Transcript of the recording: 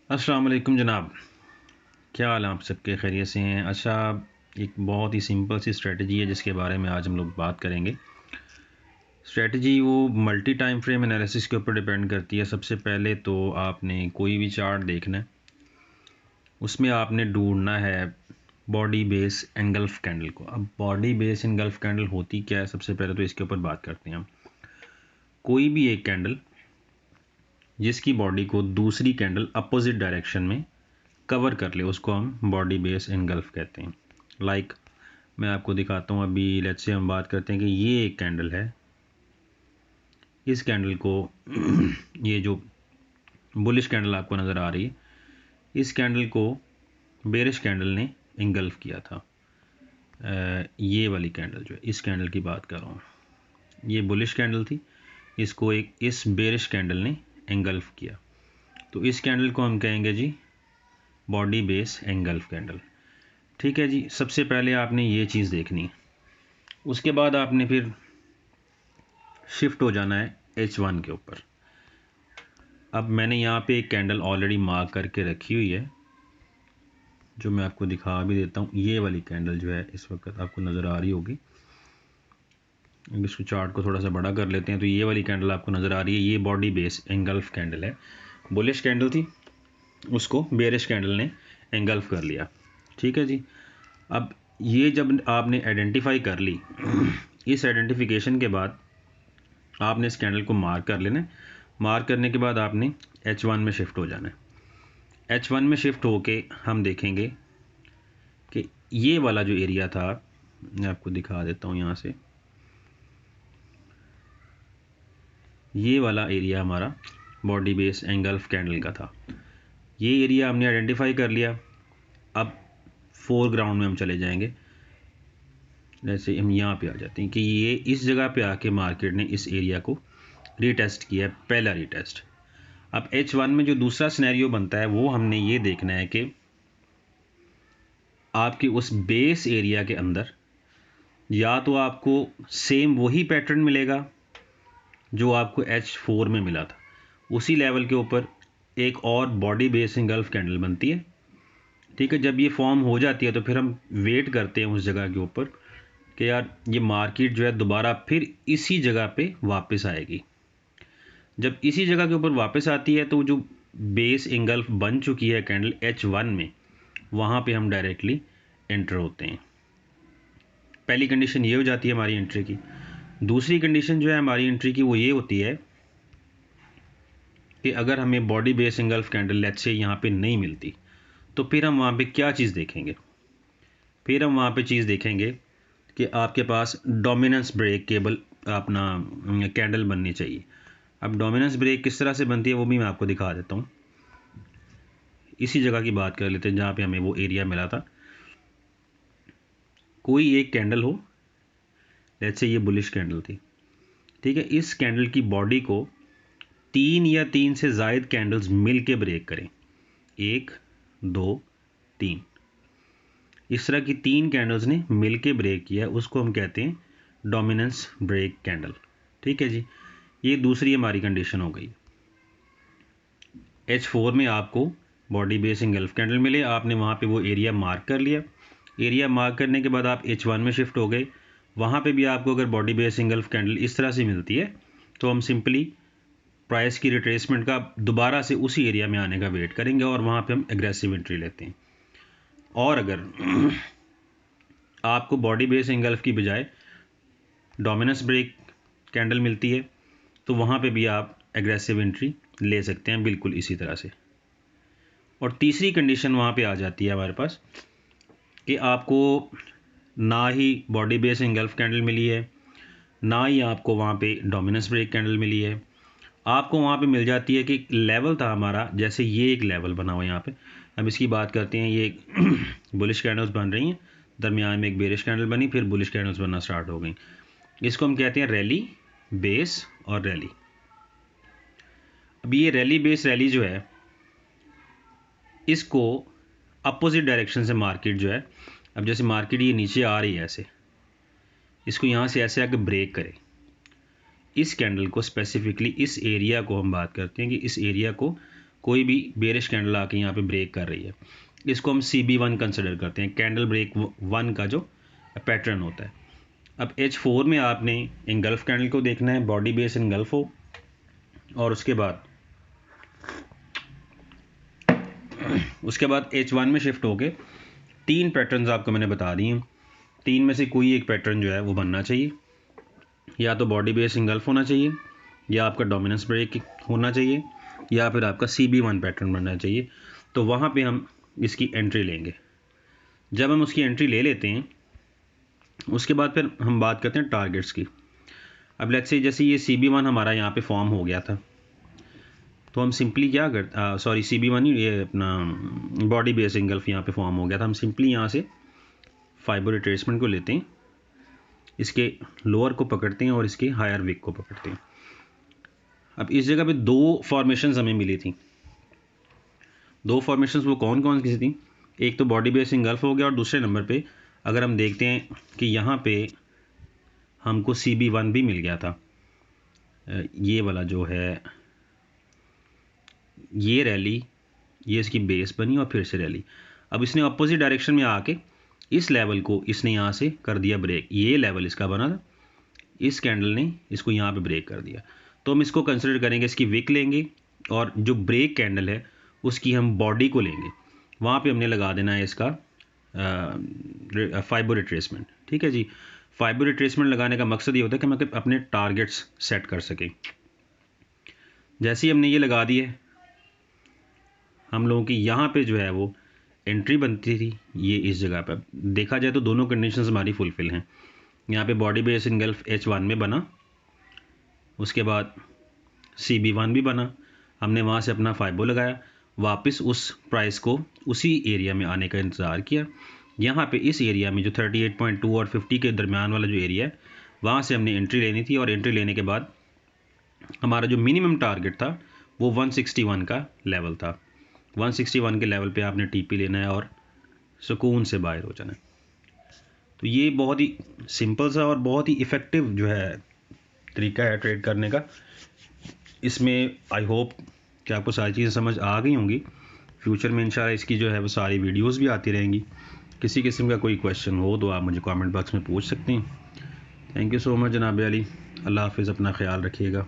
अस्सलाम वालेकुम जनाब, क्या हाल है आप सबके? खैरियत से हैं? अच्छा, एक बहुत ही सिंपल सी स्ट्रेटजी है जिसके बारे में आज हम लोग बात करेंगे। स्ट्रेटजी वो मल्टी टाइम फ्रेम एनालिसिस के ऊपर डिपेंड करती है। सबसे पहले तो आपने कोई भी चार्ट देखना है, उसमें आपने ढूंढना है बॉडी बेस एंगल्फ कैंडल को। अब बॉडी बेस एंगल्फ कैंडल होती क्या है, सबसे पहले तो इसके ऊपर बात करते हैं हम। कोई भी एक कैंडल जिसकी बॉडी को दूसरी कैंडल अपोजिट डायरेक्शन में कवर कर ले, उसको हम बॉडी बेस एंगल्फ कहते हैं। लाइक मैं आपको दिखाता हूँ। अभी लेट्स से हम बात करते हैं कि ये एक कैंडल है, इस कैंडल को ये जो बुलिश कैंडल आपको नज़र आ रही है, इस कैंडल को बेरिश कैंडल ने एंगल्फ किया था। ये वाली कैंडल जो है, इस कैंडल की बात कर रहा हूँ, ये बुलिश कैंडल थी, इसको एक इस बेरिश कैंडल ने एंगल्फ किया। तो इस कैंडल को हम कहेंगे जी बॉडी बेस एंगल्फ कैंडल। ठीक है जी, सबसे पहले आपने ये चीज़ देखनी है। उसके बाद आपने फिर शिफ्ट हो जाना है H1 के ऊपर। अब मैंने यहाँ पे एक कैंडल ऑलरेडी मार्क करके रखी हुई है, जो मैं आपको दिखा भी देता हूँ। ये वाली कैंडल जो है इस वक्त आपको नज़र आ रही होगी। इसको चार्ट को थोड़ा सा बड़ा कर लेते हैं, तो ये वाली कैंडल आपको नज़र आ रही है, ये बॉडी बेस एंगल्फ कैंडल है। बुलिश कैंडल थी, उसको बेरिश कैंडल ने एंगल्फ कर लिया। ठीक है जी। अब ये जब आपने आइडेंटिफाई कर ली, इस आइडेंटिफिकेशन के बाद आपने इस कैंडल को मार्क कर लेना है। मार्क करने के बाद आपने H1 में शिफ्ट हो जाना है। H1 में शिफ्ट होके हम देखेंगे कि ये वाला जो एरिया था, मैं आपको दिखा देता हूँ यहाँ से, ये वाला एरिया हमारा बॉडी बेस एंगल्फ कैंडल का था। ये एरिया हमने आइडेंटिफाई कर लिया। अब फोरग्राउंड में हम चले जाएंगे। जैसे हम यहाँ पे आ जाते हैं कि ये इस जगह पे आके मार्केट ने इस एरिया को रीटेस्ट किया है, पहला रीटेस्ट। अब H1 में जो दूसरा सिनेरियो बनता है वो हमने ये देखना है कि आपके उस बेस एरिया के अंदर या तो आपको सेम वही पैटर्न मिलेगा जो आपको H4 में मिला था, उसी लेवल के ऊपर एक और बॉडी बेस एंगल्फ कैंडल बनती है। ठीक है, जब ये फॉर्म हो जाती है तो फिर हम वेट करते हैं उस जगह के ऊपर कि यार ये मार्केट जो है दोबारा फिर इसी जगह पे वापस आएगी। जब इसी जगह के ऊपर वापस आती है तो जो बेस एंगल्फ बन चुकी है कैंडल H1 में, वहाँ पे हम डायरेक्टली एंटर होते हैं। पहली कंडीशन ये हो जाती है हमारी एंट्री की। दूसरी कंडीशन जो है हमारी एंट्री की वो ये होती है कि अगर हमें body base engulf candle let's say यहाँ पे नहीं मिलती, तो फिर हम वहाँ पे क्या चीज़ देखेंगे? फिर हम वहाँ पे चीज़ देखेंगे कि आपके पास डोमिनेंस ब्रेक केबल अपना कैंडल बननी चाहिए। अब डोमिनेंस ब्रेक किस तरह से बनती है वो भी मैं आपको दिखा देता हूँ। इसी जगह की बात कर लेते हैं जहाँ पे हमें वो एरिया मिला था। कोई एक कैंडल हो, लेट्स से ये बुलिश कैंडल थी। ठीक है, इस कैंडल की बॉडी को 3 या 3 से ज़ायद कैंडल्स मिल के ब्रेक करें। 1 2 3, इस तरह की 3 कैंडल्स ने मिल के ब्रेक किया, उसको हम कहते हैं डोमिनेंस ब्रेक कैंडल। ठीक है जी, ये दूसरी हमारी कंडीशन हो गई। H4 में आपको बॉडी बेस एंगल्फ कैंडल मिले, आपने वहाँ पे वो एरिया मार्क कर लिया। एरिया मार्क करने के बाद आप H1 में शिफ्ट हो गए। वहाँ पे भी आपको अगर बॉडी बेस एंगल्फ कैंडल इस तरह से मिलती है तो हम सिंपली प्राइस की रिट्रेसमेंट का दोबारा से उसी एरिया में आने का वेट करेंगे और वहाँ पे हम एग्रेसिव एंट्री लेते हैं। और अगर आपको बॉडी बेस एंगल्फ की बजाय डोमिनेंस ब्रेक कैंडल मिलती है तो वहाँ पे भी आप एग्रेसिव एंट्री ले सकते हैं, बिल्कुल इसी तरह से। और तीसरी कंडीशन वहाँ पे आ जाती है हमारे पास कि आपको ना ही बॉडी बेस एंगल्फ कैंडल मिली है, ना ही आपको वहाँ पे डोमिनेंस ब्रेक कैंडल मिली है। आपको वहाँ पे मिल जाती है कि लेवल था हमारा, जैसे ये एक लेवल बना हुआ है यहाँ पे। अब इसकी बात करते हैं। ये बुलिश कैंडल्स बन रही हैं, दरमियान में एक बेरिश कैंडल बनी, फिर बुलिश कैंडल्स बनना स्टार्ट हो गई। इसको हम कहते हैं रैली, बेस और रैली। अब ये रैली बेस रैली जो है, इसको अपोजिट डायरेक्शन से मार्केट जो है, अब जैसे मार्केट ये नीचे आ रही है ऐसे, इसको यहाँ से ऐसे आके ब्रेक करे। इस कैंडल को स्पेसिफिकली, इस एरिया को हम बात करते हैं कि इस एरिया को कोई भी बेरिश कैंडल आके यहाँ पे ब्रेक कर रही है, इसको हम CB1 कंसिडर करते हैं, कैंडल ब्रेक 1 का जो पैटर्न होता है। अब H4 में आपने इंगल्फ कैंडल को देखना है, बॉडी बेस इंगल्फ हो, और उसके बाद H1 में शिफ्ट होके 3 पैटर्न्स आपको मैंने बता दिए हैं। 3 में से कोई एक पैटर्न जो है वो बनना चाहिए, या तो बॉडी बेस इंगल्फ होना चाहिए, या आपका डोमिनेंस ब्रेक होना चाहिए, या फिर आपका CB1 पैटर्न बनना चाहिए। तो वहाँ पे हम इसकी एंट्री लेंगे। जब हम उसकी एंट्री ले लेते हैं, उसके बाद फिर हम बात करते हैं टारगेट्स की। अब लेट्स से जैसे ये CB1 हमारा यहाँ पे फॉर्म हो गया था, तो हम सिंपली क्या करते CB1 ही, ये अपना बॉडी बेस इंगल्फ यहाँ पे फॉर्म हो गया था, हम सिंपली यहाँ से फाइबर रिट्रेसमेंट को लेते हैं, इसके लोअर को पकड़ते हैं और इसके हायर विक को पकड़ते हैं। अब इस जगह पे 2 फॉर्मेशंस हमें मिली थी। 2 फॉर्मेशंस वो कौन कौन सी थी? एक तो बॉडी बेस इंगल्फ हो गया, और दूसरे नंबर पे अगर हम देखते हैं कि यहाँ पे हमको CB1 भी मिल गया था। ये वाला जो है, ये रैली, ये इसकी बेस बनी और फिर से रैली। अब इसने अपोजिट डायरेक्शन में आके इस लेवल को इसने यहाँ से कर दिया ब्रेक। ये लेवल इसका बना था, इस कैंडल ने इसको यहाँ पे ब्रेक कर दिया। तो हम इसको कंसिडर करेंगे, इसकी विक लेंगे, और जो ब्रेक कैंडल है उसकी हम बॉडी को लेंगे, वहाँ पे हमने लगा देना है इसका फाइबर रिट्रेसमेंट। ठीक है जी। फाइबर रिट्रेसमेंट लगाने का मकसद ये होता है कि हम अपने टारगेट्स सेट कर सकें। जैसे ही हमने ये लगा दिए, हम लोगों की यहाँ पे जो है वो एंट्री बनती थी, ये इस जगह पर देखा जाए तो दोनों कंडीशंस हमारी फुलफिल हैं। यहाँ पे बॉडी बेस इंगल्फ H1 में बना, उसके बाद CB1 भी बना, हमने वहाँ से अपना फाइबो लगाया, वापस उस प्राइस को उसी एरिया में आने का इंतज़ार किया। यहाँ पे इस एरिया में जो 38.2 और 50 के दरमियान वाला जो एरिया है, वहाँ से हमने एंट्री लेनी थी, और एंट्री लेने के बाद हमारा जो मिनिमम टारगेट था वो 161 का लेवल था। 161 के लेवल पे आपने TP लेना है और सुकून से बाहर हो जाना है। तो ये बहुत ही सिंपल सा और बहुत ही इफ़ेक्टिव जो है तरीका है ट्रेड करने का। इसमें आई होप कि आपको सारी चीज़ें समझ आ गई होंगी। फ्यूचर में इंशाल्लाह इसकी जो है वो सारी वीडियोस भी आती रहेंगी। किसी किस्म का कोई क्वेश्चन हो तो आप मुझे कमेंट बॉक्स में पूछ सकते हैं। थैंक यू सो मच जनाब अली। अल्लाह हाफिज़, अपना ख्याल रखिएगा।